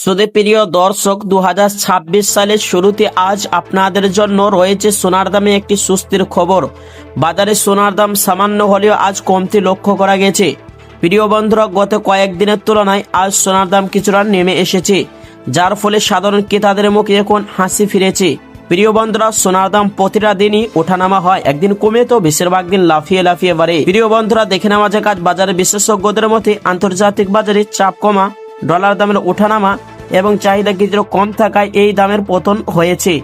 সুদে প্রিয় দর্শক 2026 সালের শুরুতে আজ আপনাদের জন্য রয়েছে সোনার দামে একটি স্বস্তির খবর। বাজারে সোনার দাম সামান্য হলেও আজ কমতি লক্ষ্য করা গেছে। প্রিয় বন্ধুরা, গত কয়েকদিনের তুলনায় আজ সোনার দাম কিছুটা নেমে এসেছে, যার ফলে সাধারণ ক্রেতাদের মুখে এখন হাসি ফিরেছে। প্রিয় বন্ধুরা, সোনার দাম প্রতিটা দিনই ওঠানামা হয়, একদিন কমে তো বেশিরভাগ দিন লাফিয়ে লাফিয়ে বাড়ে। প্রিয় বন্ধুরা, দেখে নেওয়া যাক আজ বাজারে বিশেষজ্ঞদের মতে আন্তর্জাতিক বাজারে চাপ কমা, ডলার দামের ওঠানামা এবং চাহিদা কিছুটা কম থাকায় এই দামের পতন হয়েছে।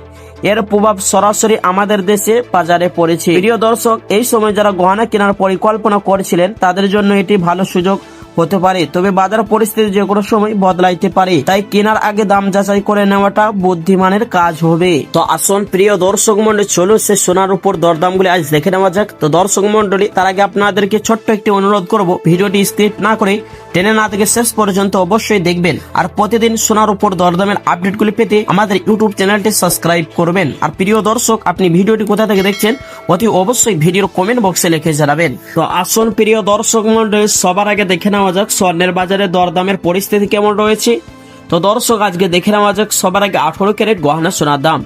এর প্রভাব সরাসরি আমাদের দেশে বাজারে পড়েছে। প্রিয় দর্শক, এই সময় যারা গহনা কেনার পরিকল্পনা করেছিলেন তাদের জন্য এটি ভালো সুযোগ হতে পারে, তবে বাজার পরিস্থিতি যে কোনো সময় বদলাইতে পারে, তাই কেনার আগে দাম যাচাই করে নেওয়াটা বুদ্ধিমানের কাজ হবে। তো আসুন প্রিয় দর্শক মন্ডলী, চলুন সে সোনার উপর দরদামগুলি আজ দেখে নেওয়া যাক। তো দর্শক মন্ডলী, তার আগে আপনাদেরকে ছোট্ট একটি অনুরোধ করব, ভিডিওটি স্কিপ না করে টেনে না থেকে শেষ পর্যন্ত অবশ্যই দেখবেন। আর প্রতিদিন সোনার উপর দরদামের আপডেটগুলি পেতে আমাদের ইউটিউব চ্যানেলটি সাবস্ক্রাইব করবেন। আর প্রিয় দর্শক, আপনি ভিডিওটি কোথা থেকে দেখছেন অতি অবশ্যই ভিডিওর কমেন্ট বক্সে লিখে জানাবেন। তো আসুন প্রিয় দর্শক মন্ডলী, সবার আগে দেখে নেওয়া যাক স্বর্ণের বাজারে দরদামের পরিস্থিতি কেমন রয়েছে। তো দর্শক, আজকে দেখে নেওয়া যাক সবার আগে 18 ক্যারেট গহনা সোনার দাম,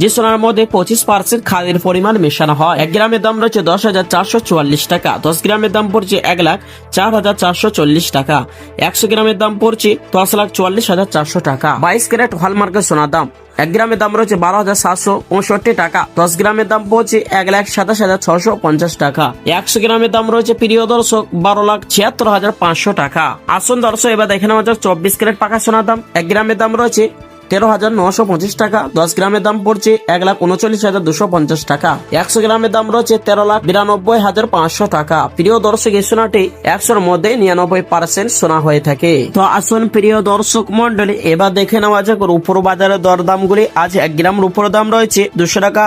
যে সোনার মধ্যে 25% খাদের পরিমাণ মেশানো হয়। 1 গ্রামের দাম রয়েছে 10,444 টাকা। 10 গ্রামের দাম পড়ছে 1,04,440 টাকা। 100 গ্রামের দাম পড়ছে 10,44,400 টাকা। 22 ক্যারেট হলমার্কের সোনার দাম 1 গ্রামের দাম রয়েছে 12,765 টাকা। 10 গ্রামের দাম পড়ছে 1,27,650 টাকা। 100 গ্রামের দাম রয়েছে প্রিয় দর্শক 12,76,500 টাকা। আসুন দর্শক, এবার দেখে নেওয়া যাক 24 ক্যারেট পাকা সোনার দাম। 1 গ্রামের দাম রয়েছে 13,925 টাকা। 10 গ্রামের দাম পড়ছে 1,39,250 টাকা। 100 গ্রামের দাম রয়েছে 13,92,500 টাকা। প্রিয় দর্শক, এই সোনাটি 100-র মধ্যে 99% সোনা হয়ে থাকে। তো আসুন প্রিয় দর্শক মন্ডলী, এবার দেখে নেওয়া যাক রূপোর বাজারের দরদামগুলি। আজ 1 গ্রাম রূপোর দাম রয়েছে 200 টাকা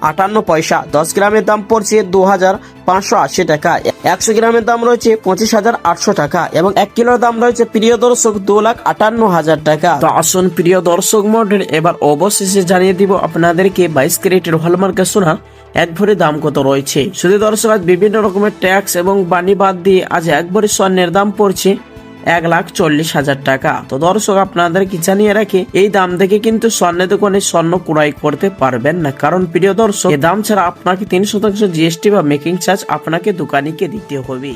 58 পয়সা। 10 গ্রামের দাম পড়ছে 2,580 টাকা। 100 গ্রামের দাম রয়েছে 25,800 টাকা এবং 1 কিলোর দাম রয়েছে প্রিয় দর্শক 2,58,000 টাকা। তো আসুন প্রিয় দর্শক মন্ডলী, এবার অবশেষে জানিয়ে দিব আপনাদেরকে 22 ক্যারেটের হলমার্কের সোনার 1 ভরি দাম কত রয়েছে। শুধু দর্শক, আজ বিভিন্ন রকমের ট্যাক্স এবং বানি বাদ দিয়ে আজ 1 ভরি স্বর্ণের দাম পড়ছে 1,40,000 টাকা। তো দর্শক, আপনাদের কি জানিয়ে রাখি, এই দাম দেখে কিন্তু স্বর্ণের দোকানে স্বর্ণ ক্রয় করতে পারবেন না, কারণ প্রিয় দর্শক, এই দাম ছাড়া আপনাকে 3% জিএসটি বা মেকিং চার্জ আপনাকে দোকানিকে দিতে হবে।